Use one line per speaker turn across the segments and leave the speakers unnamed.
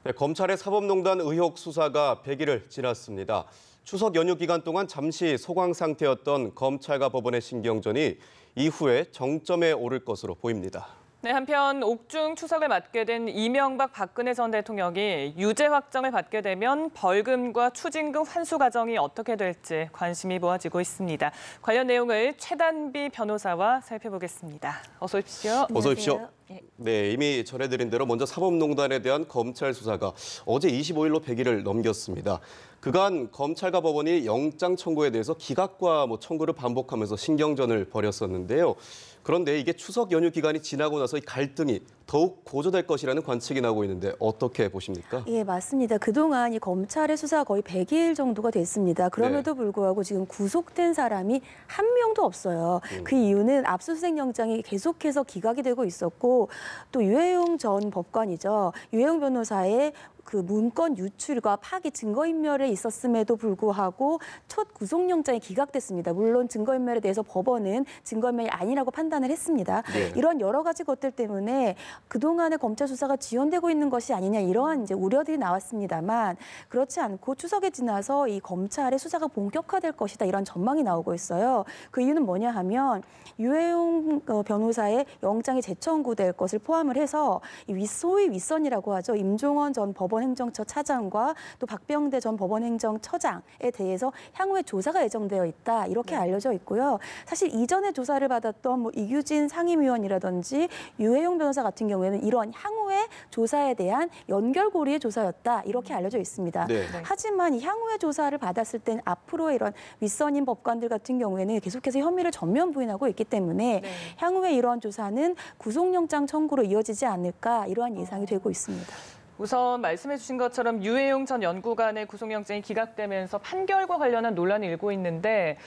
네, 검찰의 사법농단 의혹 수사가 100일을 지났습니다. 추석 연휴 기간 동안 잠시 소강 상태였던 검찰과 법원의 신경전이 이후에 정점에 오를 것으로 보입니다.
네, 한편 옥중 추석을 맡게 된 이명박 박근혜 전 대통령이 유죄 확정을 받게 되면 벌금과 추징금 환수 과정이 어떻게 될지 관심이 모아지고 있습니다. 관련 내용을 최단비 변호사와 살펴보겠습니다. 어서 오십시오.
어서 오십시오. 네, 이미 전해드린 대로 먼저 사법농단에 대한 검찰 수사가 어제 25일로 100일을 넘겼습니다. 그간 검찰과 법원이 영장 청구에 대해서 기각과 청구를 반복하면서 신경전을 벌였었는데요. 그런데 이게 추석 연휴 기간이 지나고 나서 이 갈등이 더욱 고조될 것이라는 관측이 나오고 있는데 어떻게 보십니까?
예, 맞습니다. 그동안 이 검찰의 수사가 거의 100일 정도가 됐습니다. 그럼에도 불구하고 지금 구속된 사람이 한 명도 없어요. 그 이유는 압수수색 영장이 계속해서 기각이 되고 있었고 또 유해용 전 법관이죠. 유해용 변호사의 그 문건 유출과 파기 증거인멸에 있었음에도 불구하고 첫 구속영장이 기각됐습니다. 물론 증거인멸에 대해서 법원은 증거인멸이 아니라고 판단을 했습니다.
네.
이런 여러 가지 것들 때문에 그동안의 검찰 수사가 지연되고 있는 것이 아니냐 이러한 이제 우려들이 나왔습니다만 그렇지 않고 추석에 지나서 이 검찰의 수사가 본격화될 것이다 이런 전망이 나오고 있어요. 그 이유는 뭐냐 하면 유해용 변호사의 영장이 재청구될 것을 포함을 해서 이 소위 윗선이라고 하죠. 임종원 전 법원행정처 차장과 또 박병대 전 법원행정처장에 대해서 향후에 조사가 예정되어 있다 이렇게 알려져 있고요. 사실 이전에 조사를 받았던 이규진 상임위원이라든지 유해용 변호사 같은 경우에는 이런 향후의 조사에 대한 연결고리의 조사였다 이렇게 알려져 있습니다.
네.
하지만 이 향후의 조사를 받았을 땐 앞으로 이런 윗선임 법관들 같은 경우에는 계속해서 혐의를 전면 부인하고 있기 때문에 향후에 이러한 조사는 구속영장 청구로 이어지지 않을까 이러한 예상이 되고 있습니다.
우선 말씀해 주신 것처럼 유해용 전 연구관의 구속영장이 기각되면서 판결과 관련한 논란이 일고 있는데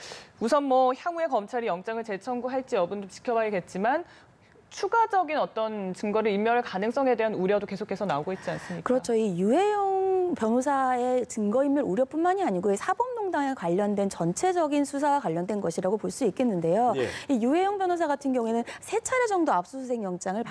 우선 향후에 검찰이 영장을 재청구할지 여부는 좀 지켜봐야겠지만 추가적인 어떤 증거를 인멸할 가능성에 대한 우려도 계속해서 나오고 있지 않습니까?
그렇죠. 이 유해용 변호사의 증거인멸 우려뿐만이 아니고 사법농단에 관련된 전체적인 수사와 관련된 것이라고 볼 수 있겠는데요.
예.
이 유해용 변호사 같은 경우에는 3차례 정도 압수수색 영장을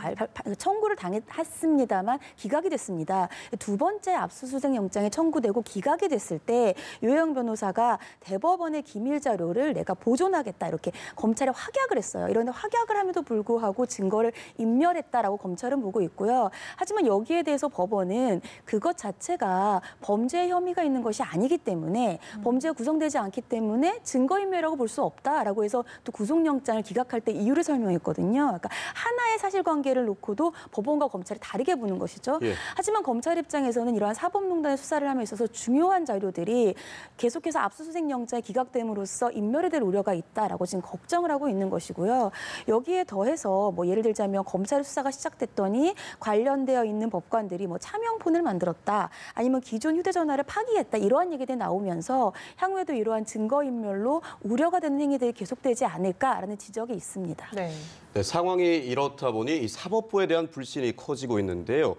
청구를 당했습니다만 기각이 됐습니다. 두 번째 압수수색 영장이 청구되고 기각이 됐을 때 유해용 변호사가 대법원의 기밀 자료를 내가 보존하겠다 이렇게 검찰에 확약을 했어요. 이런데 확약을 함에도 불구하고 증거를 인멸했다라고 검찰은 보고 있고요. 하지만 여기에 대해서 법원은 그것 자체가 범죄 혐의가 있는 것이 아니기 때문에 범죄가 구성되지 않기 때문에 증거인멸이라고 볼 수 없다라고 해서 또 구속영장을 기각할 때 이유를 설명했거든요. 그러니까 하나의 사실관계를 놓고도 법원과 검찰이 다르게 보는 것이죠.
예.
하지만 검찰 입장에서는 이러한 사법농단의 수사를 함에 있어서 중요한 자료들이 계속해서 압수수색 영장이 기각됨으로써 인멸이 될 우려가 있다라고 지금 걱정을 하고 있는 것이고요. 여기에 더해서 예를 들자면 검찰 수사가 시작됐더니 관련되어 있는 법관들이 차명폰을 만들었다. 아니면 기존 휴대전화를 파기했다. 이러한 얘기들이 나오면서 향후에도 이러한 증거인멸로 우려가 되는 행위들이 계속되지 않을까라는 지적이 있습니다.
네.
네, 상황이 이렇다 보니 이 사법부에 대한 불신이 커지고 있는데요.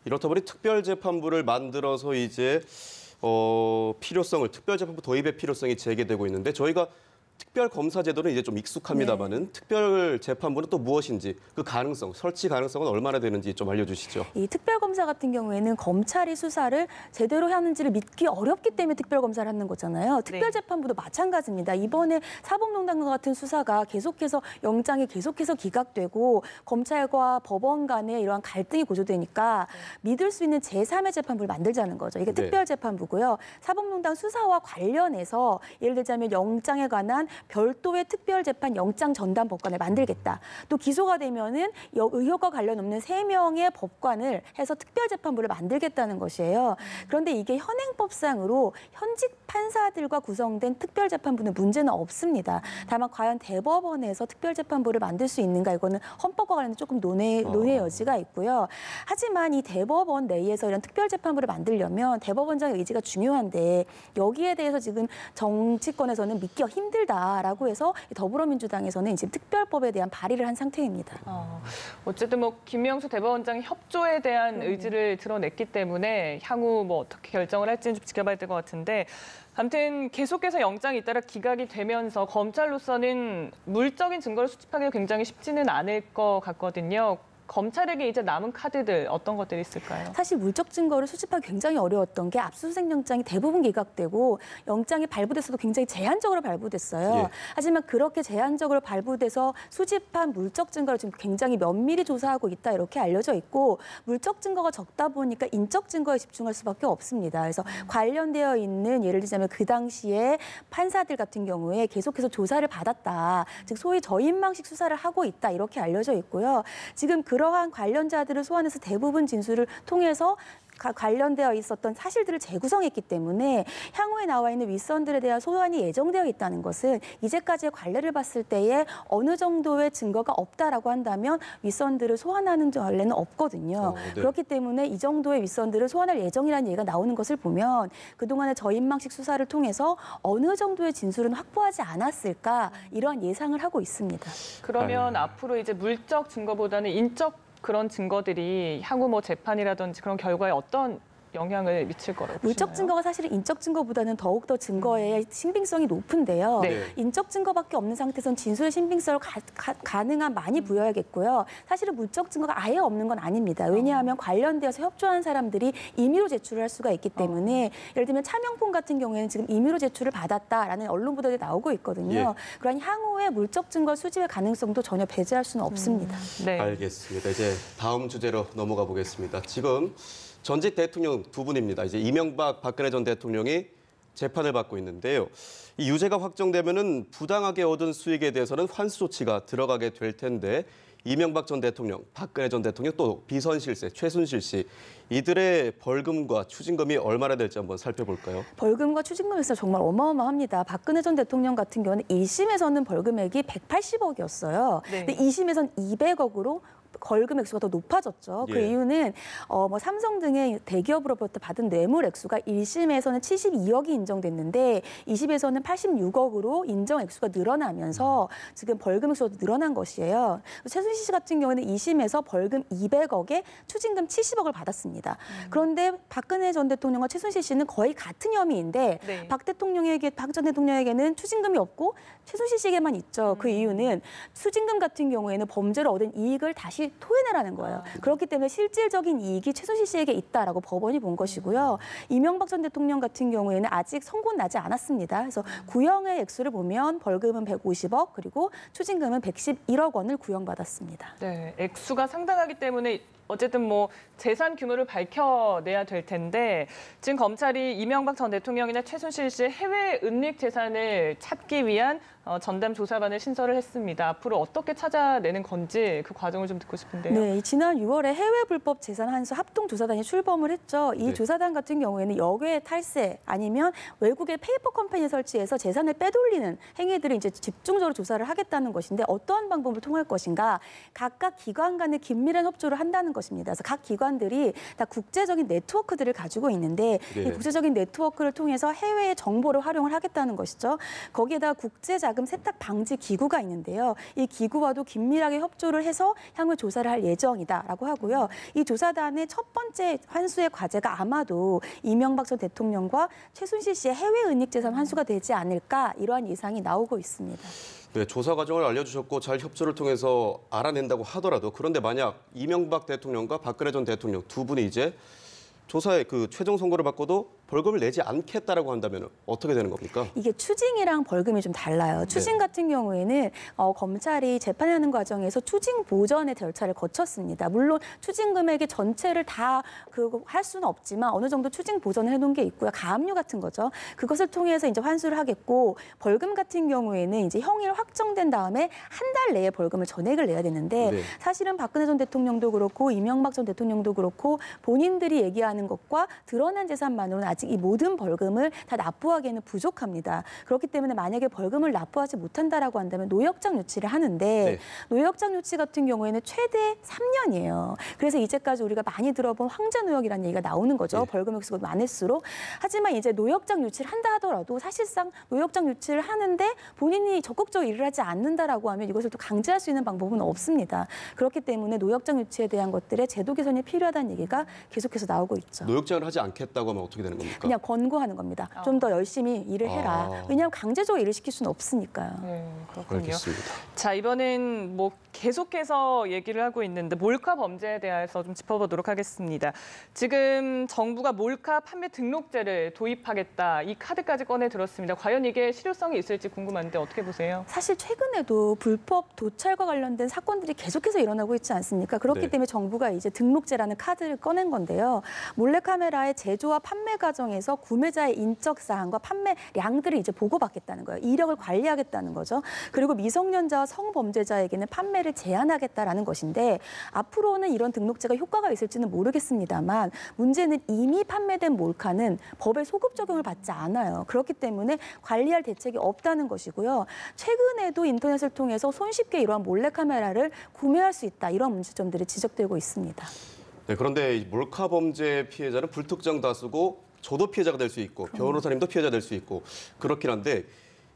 이렇다 보니 특별재판부를 만들어서 이제 특별재판부 도입의 필요성이 제기되고 있는데 저희가 특별검사 제도는 이제 좀 익숙합니다만은 특별재판부는 또 무엇인지 그 가능성, 설치 가능성은 얼마나 되는지 좀 알려주시죠.
이 특별검사 같은 경우에는 검찰이 수사를 제대로 하는지를 믿기 어렵기 때문에 특별검사를 하는 거잖아요. 특별재판부도 마찬가지입니다. 이번에 사법농단과 같은 수사가 계속해서 영장이 계속해서 기각되고 검찰과 법원 간에 이러한 갈등이 고조되니까 믿을 수 있는 제3의 재판부를 만들자는 거죠. 이게 특별재판부고요. 사법농단 수사와 관련해서 예를 들자면 영장에 관한 별도의 특별재판 영장 전담 법관을 만들겠다. 또 기소가 되면은 의혹과 관련 없는 3명의 법관을 해서 특별재판부를 만들겠다는 것이에요. 그런데 이게 현행법상으로 현직 판사들과 구성된 특별재판부는 문제는 없습니다. 다만 과연 대법원에서 특별재판부를 만들 수 있는가 이거는 헌법과 관련된 조금 논의 여지가 있고요. 하지만 이 대법원 내에서 이런 특별재판부를 만들려면 대법원장의 의지가 중요한데 여기에 대해서 지금 정치권에서는 믿기가 힘들다라고 해서 더불어민주당에서는 지금 특별법에 대한 발의를 한 상태입니다.
어쨌든 김명수 대법원장이 협조에 대한 의지를 드러냈기 때문에 향후 어떻게 결정을 할지는 좀 지켜봐야 될 것 같은데 아무튼 계속해서 영장이 잇따라 기각이 되면서 검찰로서는 물적인 증거를 수집하기가 굉장히 쉽지는 않을 것 같거든요. 검찰에게 이제 남은 카드들 어떤 것들이 있을까요?
사실 물적 증거를 수집하기 굉장히 어려웠던 게 압수수색 영장이 대부분 기각되고 영장이 발부돼서도 굉장히 제한적으로 발부됐어요.
예.
하지만 그렇게 제한적으로 발부돼서 수집한 물적 증거를 지금 굉장히 면밀히 조사하고 있다 이렇게 알려져 있고 물적 증거가 적다 보니까 인적 증거에 집중할 수밖에 없습니다. 그래서 관련되어 있는 예를 들자면 그 당시에 판사들 같은 경우에 계속해서 조사를 받았다. 즉 소위 저인망식 수사를 하고 있다 이렇게 알려져 있고요. 지금 그러한 관련자들을 소환해서 대부분 진술을 통해서 관련되어 있었던 사실들을 재구성했기 때문에 향후에 나와 있는 윗선들에 대한 소환이 예정되어 있다는 것은 이제까지의 관례를 봤을 때에 어느 정도의 증거가 없다라고 한다면 윗선들을 소환하는 전례는 없거든요.
네.
그렇기 때문에 이 정도의 윗선들을 소환할 예정이라는 얘기가 나오는 것을 보면 그동안의 저인망식 수사를 통해서 어느 정도의 진술은 확보하지 않았을까 이러한 예상을 하고 있습니다.
그러면 앞으로 이제 물적 증거보다는 인적 그런 증거들이 향후 뭐 재판이라든지 그런 결과에 어떤 영향을 미칠 거라고 보시나요?
물적 증거가 사실은 인적 증거보다는 더욱더 증거의 신빙성이 높은데요.
네.
인적 증거밖에 없는 상태에서는 진술의 신빙성을 가능한 많이 부여해야겠고요. 사실은 물적 증거가 아예 없는 건 아닙니다. 왜냐하면 관련되어서 협조한 사람들이 임의로 제출을 할 수가 있기 때문에 예를 들면 차명폰 같은 경우에는 지금 임의로 제출을 받았다라는 언론 보도들이 나오고 있거든요. 그러니 향후에 물적 증거 수집의 가능성도 전혀 배제할 수는 없습니다.
네.
알겠습니다. 이제 다음 주제로 넘어가 보겠습니다. 지금 전직 대통령 두 분입니다. 이제 이명박, 박근혜 전 대통령이 재판을 받고 있는데요. 이 유죄가 확정되면은 부당하게 얻은 수익에 대해서는 환수 조치가 들어가게 될 텐데 이명박 전 대통령, 박근혜 전 대통령 또 비선 실세 최순실 씨 이들의 벌금과 추징금이 얼마나 될지 한번 살펴볼까요?
벌금과 추징금에서 정말 어마어마합니다. 박근혜 전 대통령 같은 경우는 1심에서는 벌금액이 180억이었어요.
네.
근데 2심에서는 200억으로 벌금 액수가 더 높아졌죠. 그
예.
이유는 뭐 삼성 등의 대기업으로부터 받은 뇌물 액수가 1심에서는 72억이 인정됐는데 2심에서는 86억으로 인정 액수가 늘어나면서 지금 벌금 액수가 늘어난 것이에요. 최순실 씨 같은 경우는 2심에서 벌금 200억에 추징금 70억을 받았습니다. 그런데 박근혜 전 대통령과 최순실 씨는 거의 같은 혐의인데
네.
박 전 대통령에게는 추징금이 없고 최순실 씨에게만 있죠. 그 이유는 추징금 같은 경우에는 범죄로 얻은 이익을 다시 토해내라는 거예요. 그렇기 때문에 실질적인 이익이 최순실 씨에게 있다라고 법원이 본 것이고요. 이명박 전 대통령 같은 경우에는 아직 선고는 나지 않았습니다. 그래서 구형의 액수를 보면 벌금은 150억 그리고 추징금은 111억 원을 구형받았습니다.
네, 액수가 상당하기 때문에 어쨌든 뭐 재산 규모를 밝혀내야 될 텐데 지금 검찰이 이명박 전 대통령이나 최순실 씨의 해외 은닉 재산을 찾기 위한 전담 조사반을 신설을 했습니다. 앞으로 어떻게 찾아내는 건지 그 과정을 좀 듣고 싶은데요.
네, 지난 6월에 해외 불법 재산 환수 합동 조사단이 출범을 했죠. 이
네.
조사단 같은 경우에는 역외 탈세 아니면 외국의 페이퍼 컴퍼니 설치해서 재산을 빼돌리는 행위들을 이제 집중적으로 조사를 하겠다는 것인데 어떠한 방법을 통할 것인가? 각각 기관 간의 긴밀한 협조를 한다는 것입니다. 그래서 각 기관들이 다 국제적인 네트워크들을 가지고 있는데
네.
이 국제적인 네트워크를 통해서 해외의 정보를 활용을 하겠다는 것이죠. 거기에다 국제자금 세탁 방지 기구가 있는데요. 이 기구와도 긴밀하게 협조를 해서 향후 조사를 할 예정이다라고 하고요. 이 조사단의 첫 번째 환수의 과제가 아마도 이명박 전 대통령과 최순실 씨의 해외 은닉 재산 환수가 되지 않을까 이러한 예상이 나오고 있습니다.
네, 조사 과정을 알려주셨고 잘 협조를 통해서 알아낸다고 하더라도 그런데 만약 이명박 대통령과 박근혜 전 대통령 두 분이 이제 조사의 그 최종 선고를 받고도 벌금을 내지 않겠다라고 한다면 어떻게 되는 겁니까?
이게 추징이랑 벌금이 좀 달라요. 추징 같은 경우에는 검찰이 재판하는 과정에서 추징 보전의 절차를 거쳤습니다. 물론 추징 금액의 전체를 다 할 수는 없지만 어느 정도 추징 보전을 해놓은 게 있고요. 가압류 같은 거죠. 그것을 통해서 이제 환수를 하겠고 벌금 같은 경우에는 이제 형일 확정된 다음에 한 달 내에 벌금을 전액을 내야 되는데
네.
사실은 박근혜 전 대통령도 그렇고 이명박 전 대통령도 그렇고 본인들이 얘기하는 것과 드러난 재산만으로는 아직 이 모든 벌금을 다 납부하기에는 부족합니다. 그렇기 때문에 만약에 벌금을 납부하지 못한다라고 한다면 노역장 유치를 하는데
네.
노역장 유치 같은 경우에는 최대 3년이에요. 그래서 이제까지 우리가 많이 들어본 황제 노역이라는 얘기가 나오는 거죠.
네.
벌금 액수가 많을수록. 하지만 이제 노역장 유치를 한다 하더라도 사실상 노역장 유치를 하는데 본인이 적극적으로 일을 하지 않는다라고 하면 이것을 또 강제할 수 있는 방법은 없습니다. 그렇기 때문에 노역장 유치에 대한 것들의 제도 개선이 필요하다는 얘기가 계속해서 나오고 있죠.
노역장을 하지 않겠다고 하면 어떻게 되는 겁니까? 있습니까?
그냥 권고하는 겁니다. 좀 더 열심히 일을 해라. 왜냐하면 강제적으로 일을 시킬 수는 없으니까요.
네, 그렇군요.
알겠습니다.
자, 이번엔 뭐 계속해서 얘기를 하고 있는데 몰카 범죄에 대해서 좀 짚어보도록 하겠습니다. 지금 정부가 몰카 판매 등록제를 도입하겠다. 이 카드까지 꺼내 들었습니다. 과연 이게 실효성이 있을지 궁금한데 어떻게 보세요?
사실 최근에도 불법 도찰과 관련된 사건들이 계속해서 일어나고 있지 않습니까? 그렇기
네.
때문에 정부가 이제 등록제라는 카드를 꺼낸 건데요. 몰래카메라의 제조와 판매 과정에서 구매자의 인적 사항과 판매량들을 이제 보고받겠다는 거예요. 이력을 관리하겠다는 거죠. 그리고 미성년자와 성범죄자에게는 판매를 제한하겠다라는 것인데 앞으로는 이런 등록제가 효과가 있을지는 모르겠습니다만 문제는 이미 판매된 몰카는 법의 소급 적용을 받지 않아요. 그렇기 때문에 관리할 대책이 없다는 것이고요. 최근에도 인터넷을 통해서 손쉽게 이러한 몰래카메라를 구매할 수 있다. 이런 문제점들이 지적되고 있습니다.
네, 그런데 이 몰카 범죄 피해자는 불특정 다수고 저도 피해자가 될 수 있고 변호사님도 피해자 될 수 있고 그렇긴 한데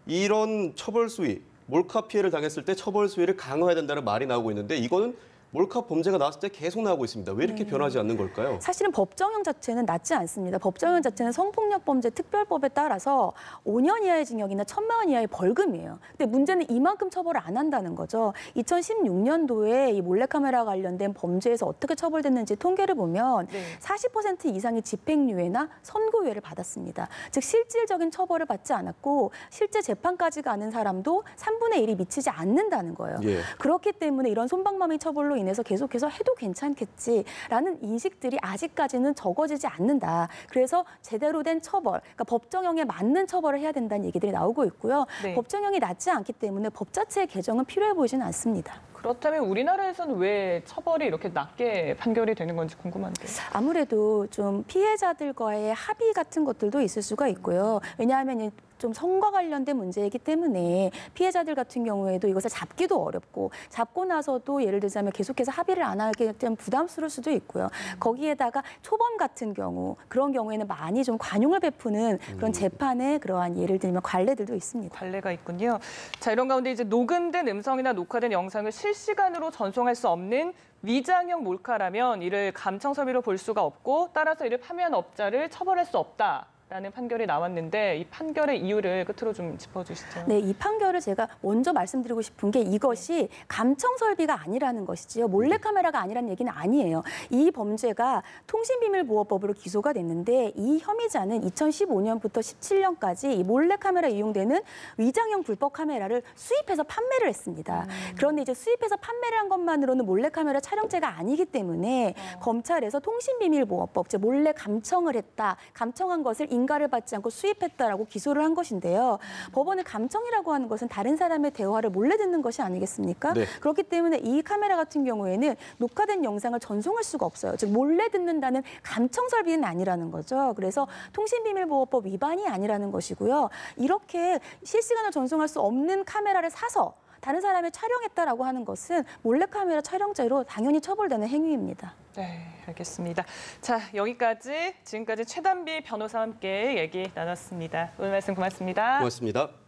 이런 처벌 수위, 몰카 피해를 당했을 때 처벌 수위를 강화해야 된다는 말이 나오고 있는데 이거는 몰카 범죄가 나왔을 때 계속 나오고 있습니다. 왜 이렇게 변하지 않는 걸까요?
사실은 법정형 자체는 낮지 않습니다. 법정형 자체는 성폭력범죄 특별법에 따라서 5년 이하의 징역이나 1,000만 원 이하의 벌금이에요. 근데 문제는 이만큼 처벌을 안 한다는 거죠. 2016년도에 이 몰래카메라 관련된 범죄에서 어떻게 처벌됐는지 통계를 보면 40% 이상이 집행유예나 선고유예를 받았습니다. 즉 실질적인 처벌을 받지 않았고 실제 재판까지 가는 사람도 3분의 1이 미치지 않는다는 거예요.
예.
그렇기 때문에 이런 솜방망이 처벌로 인해서 계속해서 해도 괜찮겠지라는 인식들이 아직까지는 적어지지 않는다. 그래서 제대로 된 처벌, 그러니까 법정형에 맞는 처벌을 해야 된다는 얘기들이 나오고 있고요.
네.
법정형이 낮지 않기 때문에 법 자체의 개정은 필요해 보이지는 않습니다.
그렇다면 우리나라에서는 왜 처벌이 이렇게 낮게 판결이 되는 건지 궁금한데요.
아무래도 좀 피해자들과의 합의 같은 것들도 있을 수가 있고요. 왜냐하면 좀 성과 관련된 문제이기 때문에 피해자들 같은 경우에도 이것을 잡기도 어렵고 잡고 나서도 예를 들자면 계속해서 합의를 안 하게 되면 부담스러울 수도 있고요. 거기에다가 초범 같은 경우 그런 경우에는 많이 좀 관용을 베푸는 그런 재판에 그러한 예를 들면 관례들도 있습니다.
관례가 있군요. 자, 이런 가운데 이제 녹음된 음성이나 녹화된 영상을 실시간으로 전송할 수 없는 위장형 몰카라면 이를 감청섭의로 볼 수가 없고 따라서 이를 판매한 업자를 처벌할 수 없다. 라는 판결이 나왔는데 이 판결의 이유를 끝으로 좀 짚어주시죠.
네, 이 판결을 제가 먼저 말씀드리고 싶은 게 이것이 감청 설비가 아니라는 것이지요. 몰래카메라가 아니라는 얘기는 아니에요. 이 범죄가 통신비밀보호법으로 기소가 됐는데 이 혐의자는 2015년부터 17년까지 이 몰래카메라 이용되는 위장형 불법 카메라를 수입해서 판매를 했습니다. 그런데 이제 수입해서 판매를 한 것만으로는 몰래카메라 촬영죄가 아니기 때문에 검찰에서 통신비밀보호법, 즉 몰래 감청을 했다. 감청한 것을 인가를 받지 않고 수입했다라고 기소를 한 것인데요. 법원은 감청이라고 하는 것은 다른 사람의 대화를 몰래 듣는 것이 아니겠습니까?
네.
그렇기 때문에 이 카메라 같은 경우에는 녹화된 영상을 전송할 수가 없어요. 즉 몰래 듣는다는 감청 설비는 아니라는 거죠. 그래서 통신비밀보호법 위반이 아니라는 것이고요. 이렇게 실시간으로 전송할 수 없는 카메라를 사서 다른 사람이 촬영했다라고 하는 것은 몰래카메라 촬영죄로 당연히 처벌되는 행위입니다.
네, 알겠습니다. 자, 지금까지 최단비 변호사와 함께 얘기 나눴습니다. 오늘 말씀 고맙습니다.
고맙습니다.